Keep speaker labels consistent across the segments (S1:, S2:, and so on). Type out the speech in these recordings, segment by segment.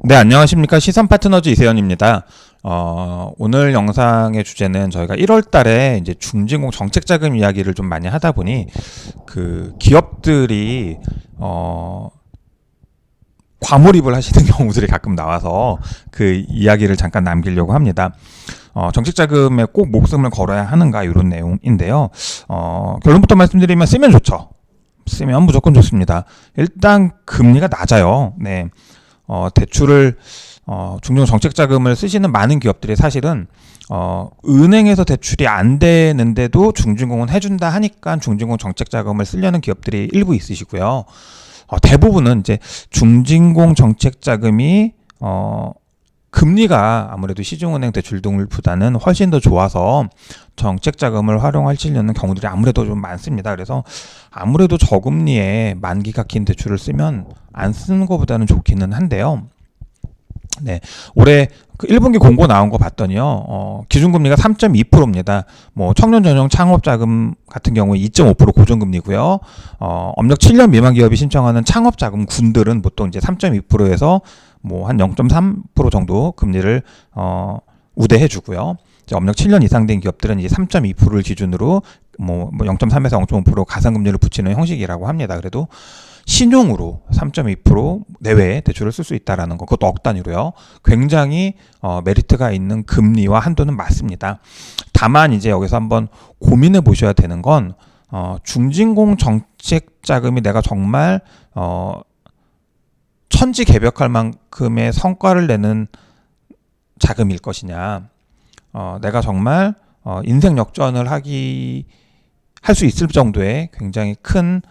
S1: 네, 안녕하십니까. 시선파트너즈 이세연입니다. 오늘 영상의 주제는 저희가 1월 달에 이제 중진공 정책자금 이야기를 좀 많이 하다 보니 그 기업들이 과몰입을 하시는 경우들이 가끔 나와서 그 이야기를 잠깐 남기려고 합니다. 정책자금에 꼭 목숨을 걸어야 하는가 이런 내용인데요. 결론부터 말씀드리면 쓰면 좋죠. 쓰면 무조건 좋습니다. 일단 금리가 낮아요. 네. 대출을 중증 정책자금을 쓰시는 많은 기업들이 사실은 은행에서 대출이 안 되는데도 중진공은 해준다 하니까 중진공 정책자금을 쓰려는 기업들이 일부 있으시고요. 대부분은 이제 중진공 정책자금이 금리가 아무래도 시중은행 대출 등보다는 훨씬 더 좋아서 정책자금을 활용하시려는 경우들이 아무래도 좀 많습니다. 그래서 아무래도 저금리에 만기가 긴 대출을 쓰면 안 쓰는 것보다는 좋기는 한데요. 네, 올해 그 1분기 공고 나온 거 봤더니요, 기준금리가 3.2%입니다. 뭐 청년 전용 창업자금 같은 경우에 2.5% 고정금리고요. 업력 7년 미만 기업이 신청하는 창업자금 군들은 보통 이제 3.2%에서 뭐 한 0.3% 정도 금리를 우대해 주고요. 업력 7년 이상 된 기업들은 이제 3.2%를 기준으로 뭐 0.3에서 0.5% 가상금리를 붙이는 형식이라고 합니다. 그래도 신용으로 3.2% 내외의 대출을 쓸 수 있다라는 거, 그것도 억 단위로요. 굉장히 메리트가 있는 금리와 한도는 맞습니다. 다만 이제 여기서 한번 고민해 보셔야 되는 건 중진공 정책 자금이 내가 정말 천지개벽할 만큼의 성과를 내는 자금일 것이냐, 내가 정말 인생 역전을 할 수 있을 정도의 굉장히 큰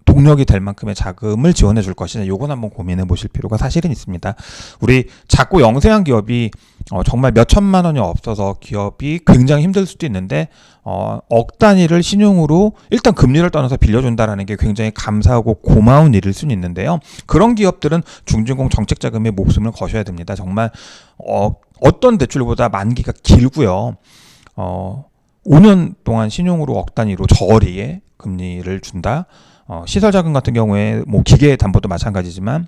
S1: 동력이 될 만큼의 자금을 지원해 줄 것이냐, 요건 한번 고민해 보실 필요가 사실은 있습니다. 우리 작고 영세한 기업이 정말 몇 천만 원이 없어서 기업이 굉장히 힘들 수도 있는데 억 단위를 신용으로 일단 금리를 떠나서 빌려준다라는 게 굉장히 감사하고 고마운 일일 수는 있는데요. 그런 기업들은 중진공 정책자금에 목숨을 거셔야 됩니다. 정말 어떤 대출보다 만기가 길고요. 5년 동안 신용으로 억 단위로 저리에 금리를 준다. 시설자금 같은 경우에 뭐 기계 담보도 마찬가지지만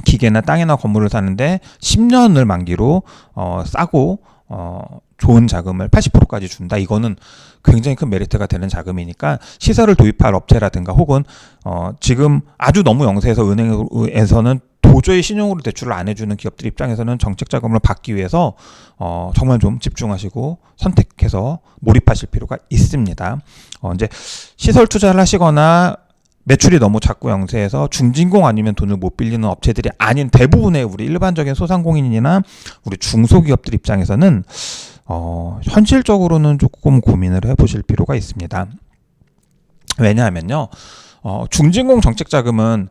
S1: 기계나 땅이나 건물을 사는데 10년을 만기로 싸고 좋은 자금을 80%까지 준다. 이거는 굉장히 큰 메리트가 되는 자금이니까 시설을 도입할 업체라든가 혹은 지금 아주 너무 영세해서 은행에서는 도저히 신용으로 대출을 안 해주는 기업들 입장에서는 정책자금을 받기 위해서 정말 좀 집중하시고 선택해서 몰입하실 필요가 있습니다. 이제 시설 투자를 하시거나 매출이 너무 작고 영세해서 중진공 아니면 돈을 못 빌리는 업체들이 아닌 대부분의 우리 일반적인 소상공인이나 우리 중소기업들 입장에서는 현실적으로는 조금 고민을 해보실 필요가 있습니다. 왜냐하면요, 중진공 정책자금은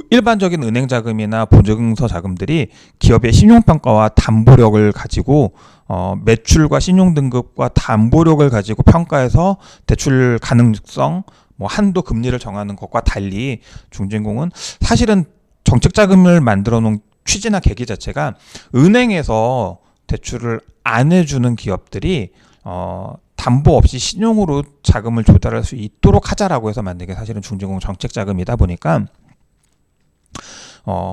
S1: 일반적인 은행 자금이나 보증서 자금들이 기업의 신용평가와 담보력을 가지고 매출과 신용등급과 담보력을 가지고 평가해서 대출 가능성, 뭐 한도 금리를 정하는 것과 달리 중진공은 사실은 정책자금을 만들어 놓은 취지나 계기 자체가 은행에서 대출을 안 해주는 기업들이 담보 없이 신용으로 자금을 조달할 수 있도록 하자라고 해서 만든 게 사실은 중진공 정책자금이다 보니까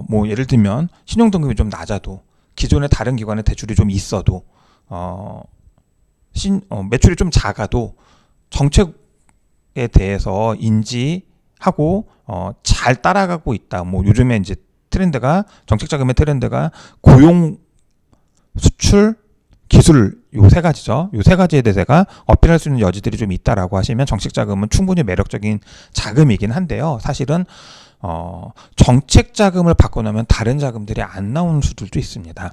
S1: 뭐 예를 들면 신용등급이 좀 낮아도 기존의 다른 기관의 대출이 좀 있어도 매출이 좀 작아도 정책에 대해서 인지하고 잘 따라가고 있다. 뭐 요즘에 이제 트렌드가 정책자금의 트렌드가 고용, 수출, 기술 요 세 가지죠. 요 세 가지에 대해서 어필할 수 있는 여지들이 좀 있다라고 하시면 정책자금은 충분히 매력적인 자금이긴 한데요. 사실은 정책 자금을 받고 나면 다른 자금들이 안 나오는 수들도 있습니다.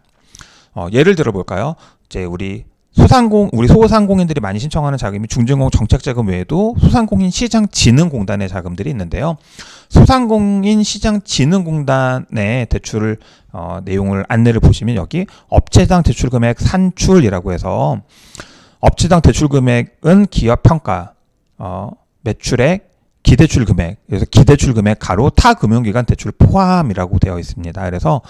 S1: 예를 들어 볼까요? 이제 우리 소상공인들이 많이 신청하는 자금이 중진공 정책자금 외에도 소상공인 시장진흥공단의 자금들이 있는데요. 소상공인 시장진흥공단의 대출을 내용을 안내를 보시면 여기 업체당 대출금액 산출이라고 해서 업체당 대출금액은 기업평가, 매출액, 기대출 금액, 그래서 기대출 금액 가로 타 금융기관 대출 포함이라고 되어 있습니다. 그래서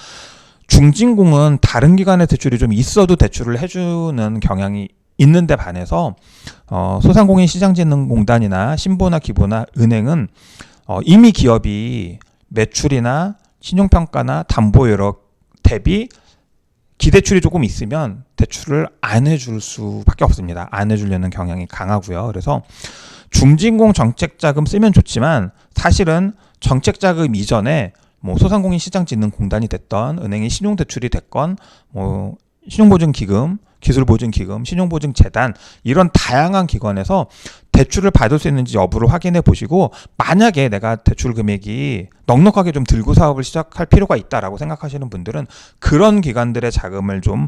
S1: 중진공은 다른 기관의 대출이 좀 있어도 대출을 해주는 경향이 있는데 반해서 소상공인 시장진흥공단이나 신보나 기보나 은행은 이미 기업이 매출이나 신용평가나 담보 여력 대비 기대출이 조금 있으면 대출을 안 해줄 수밖에 없습니다. 안 해주려는 경향이 강하고요. 그래서 중진공 정책자금 쓰면 좋지만 사실은 정책자금 이전에 뭐 소상공인시장진흥공단이 됐던 은행의 신용대출이 됐건 뭐 신용보증기금, 기술보증기금, 신용보증재단 이런 다양한 기관에서 대출을 받을 수 있는지 여부를 확인해 보시고 만약에 내가 대출 금액이 넉넉하게 좀 들고 사업을 시작할 필요가 있다라고 생각하시는 분들은 그런 기관들의 자금을 좀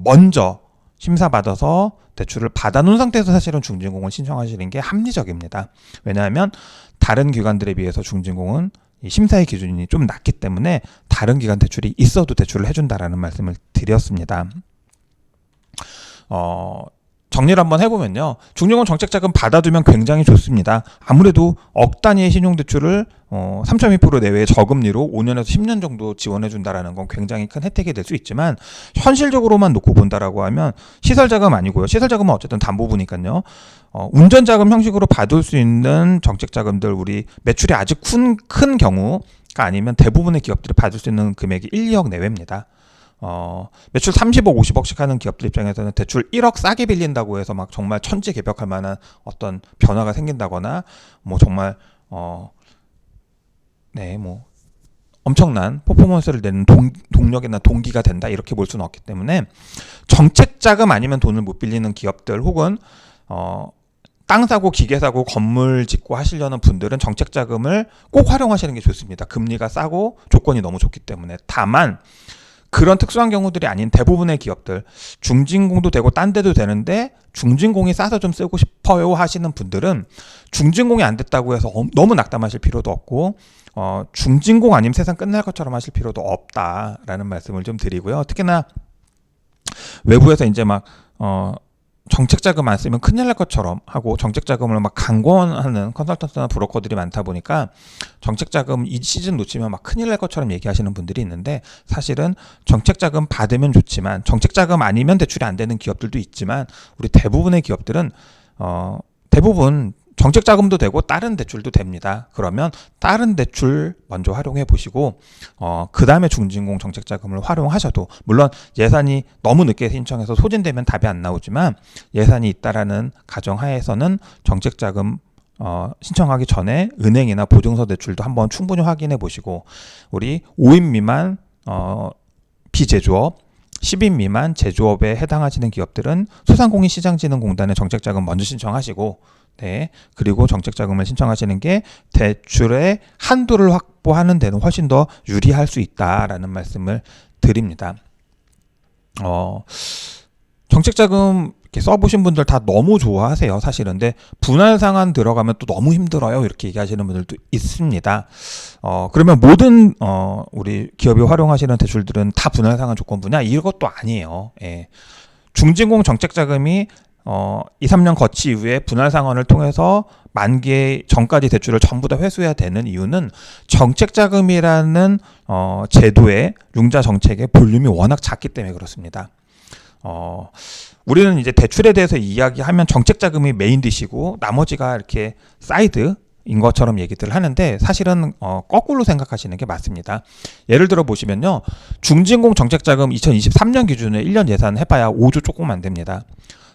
S1: 먼저 심사받아서 대출을 받아놓은 상태에서 사실은 중진공을 신청하시는 게 합리적입니다. 왜냐하면 다른 기관들에 비해서 중진공은 심사의 기준이 좀 낮기 때문에 다른 기관 대출이 있어도 대출을 해준다라는 말씀을 드렸습니다. 정리를 한번 해보면요. 중진공 정책자금 받아두면 굉장히 좋습니다. 아무래도 억 단위의 신용대출을 3.2% 내외의 저금리로 5년에서 10년 정도 지원해준다라는 건 굉장히 큰 혜택이 될 수 있지만 현실적으로만 놓고 본다라고 하면 시설자금 아니고요. 시설자금은 어쨌든 담보부니까요. 운전자금 형식으로 받을 수 있는 정책자금들 우리 매출이 아주 큰 경우가 아니면 대부분의 기업들이 받을 수 있는 금액이 1, 2억 내외입니다. 매출 30억, 50억씩 하는 기업들 입장에서는 대출 1억 싸게 빌린다고 해서 막 정말 천지개벽할 만한 어떤 변화가 생긴다거나 뭐 정말 뭐 엄청난 퍼포먼스를 내는 동력이나 동기가 된다 이렇게 볼 수는 없기 때문에 정책자금 아니면 돈을 못 빌리는 기업들 혹은 땅 사고 기계 사고 건물 짓고 하시려는 분들은 정책자금을 꼭 활용하시는 게 좋습니다. 금리가 싸고 조건이 너무 좋기 때문에. 다만 그런 특수한 경우들이 아닌 대부분의 기업들 중진공도 되고 딴 데도 되는데 중진공이 싸서 좀 쓰고 싶어요 하시는 분들은 중진공이 안 됐다고 해서 너무 낙담하실 필요도 없고 중진공 아니면 세상 끝날 것처럼 하실 필요도 없다라는 말씀을 좀 드리고요. 특히나 외부에서 이제 막 정책자금 안 쓰면 큰일 날 것처럼 하고 정책자금을 막 강권하는 컨설턴트나 브로커들이 많다 보니까 정책자금 이 시즌 놓치면 막 큰일 날 것처럼 얘기하시는 분들이 있는데 사실은 정책자금 받으면 좋지만 정책자금 아니면 대출이 안 되는 기업들도 있지만 우리 대부분의 기업들은 대부분 정책자금도 되고 다른 대출도 됩니다. 그러면 다른 대출 먼저 활용해 보시고 그 다음에 중진공 정책자금을 활용하셔도 물론 예산이 너무 늦게 신청해서 소진되면 답이 안 나오지만 예산이 있다라는 가정하에서는 정책자금 신청하기 전에 은행이나 보증서 대출도 한번 충분히 확인해 보시고 우리 5인 미만 비제조업 10인 미만 제조업에 해당하시는 기업들은 소상공인시장진흥공단의 정책자금 먼저 신청하시고 그리고 정책자금을 신청하시는 게 대출의 한도를 확보하는 데는 훨씬 더 유리할 수 있다라는 말씀을 드립니다. 정책자금 이렇게 써보신 분들 다 너무 좋아하세요, 사실은. 근데 분할 상환 들어가면 또 너무 힘들어요, 이렇게 얘기하시는 분들도 있습니다. 그러면 모든 우리 기업이 활용하시는 대출들은 다 분할 상환 조건부냐? 이것도 아니에요. 예. 중진공 정책자금이 2, 3년 거치 이후에 분할 상환을 통해서 만기 전까지 대출을 전부 다 회수해야 되는 이유는 정책자금이라는 제도의 융자 정책의 볼륨이 워낙 작기 때문에 그렇습니다. 우리는 이제 대출에 대해서 이야기하면 정책자금이 메인 디시고 나머지가 이렇게 사이드인 것처럼 얘기들을 하는데 사실은 거꾸로 생각하시는 게 맞습니다. 예를 들어 보시면요. 중진공 정책자금 2023년 기준에 1년 예산 해봐야 5조 조금 안 됩니다.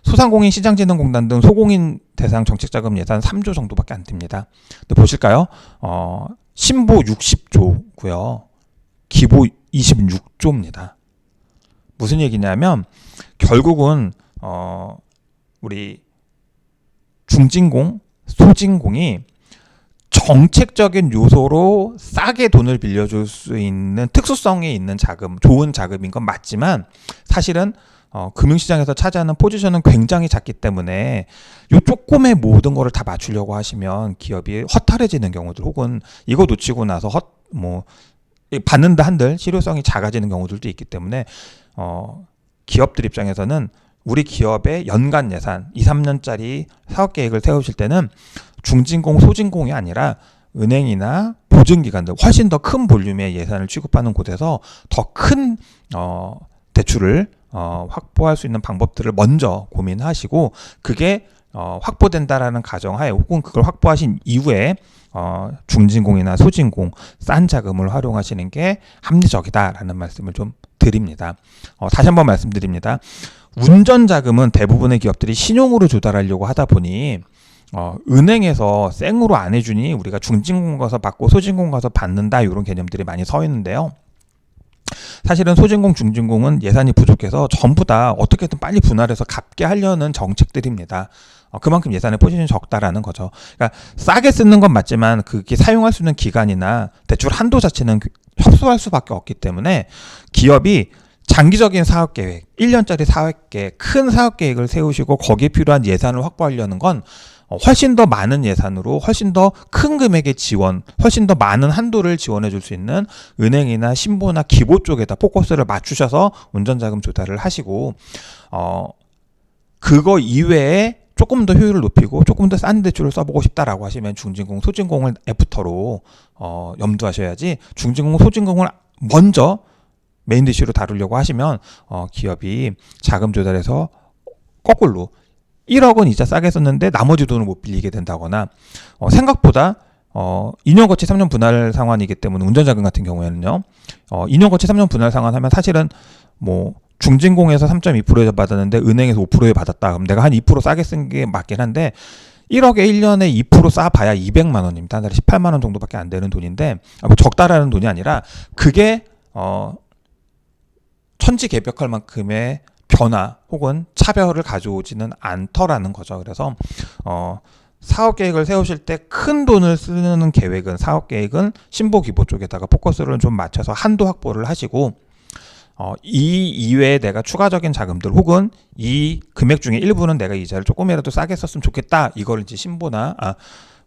S1: 소상공인 시장진흥공단 등 소공인 대상 정책자금 예산 3조 정도밖에 안 됩니다. 근데 보실까요? 신보 60조고요. 기보 26조입니다. 무슨 얘기냐면 결국은 우리 중진공, 소진공이 정책적인 요소로 싸게 돈을 빌려줄 수 있는 특수성이 있는 자금, 좋은 자금인 건 맞지만 사실은 금융시장에서 차지하는 포지션은 굉장히 작기 때문에 요 조금의 모든 거를 다 맞추려고 하시면 기업이 허탈해지는 경우들 혹은 이거 놓치고 나서 받는다 한들 실효성이 작아지는 경우들도 있기 때문에 기업들 입장에서는 우리 기업의 연간 예산 2, 3년짜리 사업 계획을 세우실 때는 중진공, 소진공이 아니라 은행이나 보증기관들 훨씬 더 큰 볼륨의 예산을 취급하는 곳에서 더 큰 대출을 확보할 수 있는 방법들을 먼저 고민하시고 그게 확보된다라는 가정하에 혹은 그걸 확보하신 이후에 중진공이나 소진공 싼 자금을 활용하시는 게 합리적이다라는 말씀을 좀 드립니다. 다시 한번 말씀드립니다. 운전 자금은 대부분의 기업들이 신용으로 조달하려고 하다 보니 은행에서 생으로 안 해주니 우리가 중진공 가서 받고 소진공 가서 받는다 이런 개념들이 많이 서 있는데요. 사실은 소진공, 중진공은 예산이 부족해서 전부 다 어떻게든 빨리 분할해서 갚게 하려는 정책들입니다. 그만큼 예산의 포지션이 적다라는 거죠. 그러니까 싸게 쓰는 건 맞지만 그게 사용할 수 있는 기간이나 대출 한도 자체는 협소할 수밖에 없기 때문에 기업이 장기적인 사업계획, 1년짜리 사업계획, 큰 사업계획을 세우시고 거기에 필요한 예산을 확보하려는 건 훨씬 더 많은 예산으로 훨씬 더 큰 금액의 지원, 훨씬 더 많은 한도를 지원해 줄 수 있는 은행이나 신보나 기보 쪽에다 포커스를 맞추셔서 운전자금 조달을 하시고 그거 이외에 조금 더 효율을 높이고 조금 더 싼 대출을 써보고 싶다라고 하시면 중진공, 소진공을 애프터로 염두하셔야지 중진공, 소진공을 먼저 메인 디쉬로 다루려고 하시면 기업이 자금 조달해서 거꾸로 1억은 이자 싸게 썼는데 나머지 돈을 못 빌리게 된다거나 생각보다 2년 거치 3년 분할 상환이기 때문에 운전자금 같은 경우에는요 2년 거치 3년 분할 상환하면 사실은 뭐 중진공에서 3.2%에서 받았는데 은행에서 5%에 받았다. 그럼 내가 한 2% 싸게 쓴 게 맞긴 한데 1억에 1년에 2% 싸봐야 200만 원입니다. 한 달에 18만 원 정도밖에 안 되는 돈인데 뭐 적다라는 돈이 아니라 그게 천지개벽할 만큼의 변화 혹은 차별을 가져오지는 않더라는 거죠. 그래서 사업 계획을 세우실 때 큰 돈을 쓰는 계획은 사업 계획은 신보 기보 쪽에다가 포커스를 좀 맞춰서 한도 확보를 하시고 이 이외에 내가 추가적인 자금들 혹은 이 금액 중에 일부는 내가 이자를 조금이라도 싸게 썼으면 좋겠다. 이걸 이제 신보나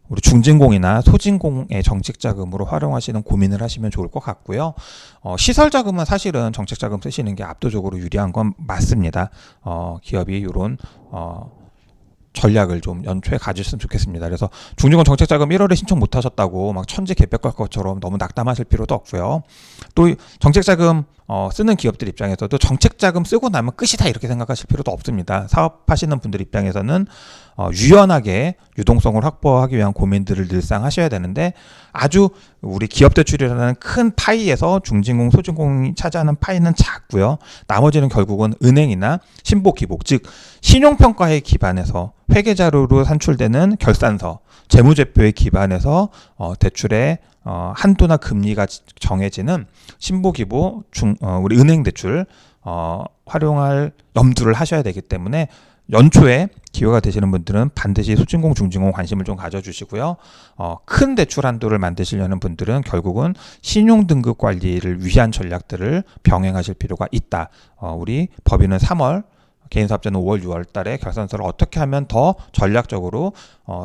S1: 우리 중진공이나 소진공의 정책자금으로 활용하시는 고민을 하시면 좋을 것 같고요. 시설자금은 사실은 정책자금 쓰시는 게 압도적으로 유리한 건 맞습니다. 기업이 이런 전략을 좀 연초에 가지셨으면 좋겠습니다. 그래서 중진공 정책자금 1월에 신청 못 하셨다고 막 천지개벽할 것처럼 너무 낙담하실 필요도 없고요. 또 정책자금 쓰는 기업들 입장에서도 정책자금 쓰고 나면 끝이다 이렇게 생각하실 필요도 없습니다. 사업하시는 분들 입장에서는 유연하게 유동성을 확보하기 위한 고민들을 늘상 하셔야 되는데 아주 우리 기업 대출이라는 큰 파이에서 중진공, 소진공이 차지하는 파이는 작고요. 나머지는 결국은 은행이나 신보 기복, 즉 신용평가에 기반해서 회계자료로 산출되는 결산서, 재무제표에 기반해서 대출의 한도나 금리가 정해지는 신보기보 우리 은행 대출 활용할 염두를 하셔야 되기 때문에 연초에 기회가 되시는 분들은 반드시 소진공, 중진공 관심을 좀 가져주시고요. 큰 대출 한도를 만드시려는 분들은 결국은 신용등급 관리를 위한 전략들을 병행하실 필요가 있다. 우리 법인은 3월, 개인사업자는 5월, 6월 달에 결산서를 어떻게 하면 더 전략적으로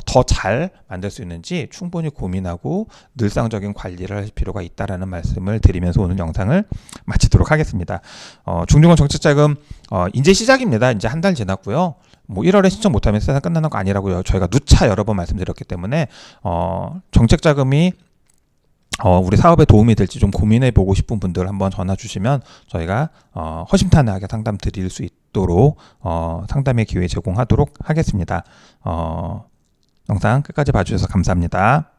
S1: 더 잘 만들 수 있는지 충분히 고민하고 늘상적인 관리를 할 필요가 있다라는 말씀을 드리면서 오늘 영상을 마치도록 하겠습니다. 중진공 정책자금 이제 시작입니다. 이제 한 달 지났고요. 뭐 1월에 신청 못하면 세상 끝나는 거 아니라고요. 저희가 누차 여러 번 말씀드렸기 때문에 정책자금이 우리 사업에 도움이 될지 좀 고민해 보고 싶은 분들 한번 전화 주시면 저희가 허심탄회하게 상담 드릴 수 있도록 상담의 기회 제공하도록 하겠습니다. 영상 끝까지 봐주셔서 감사합니다.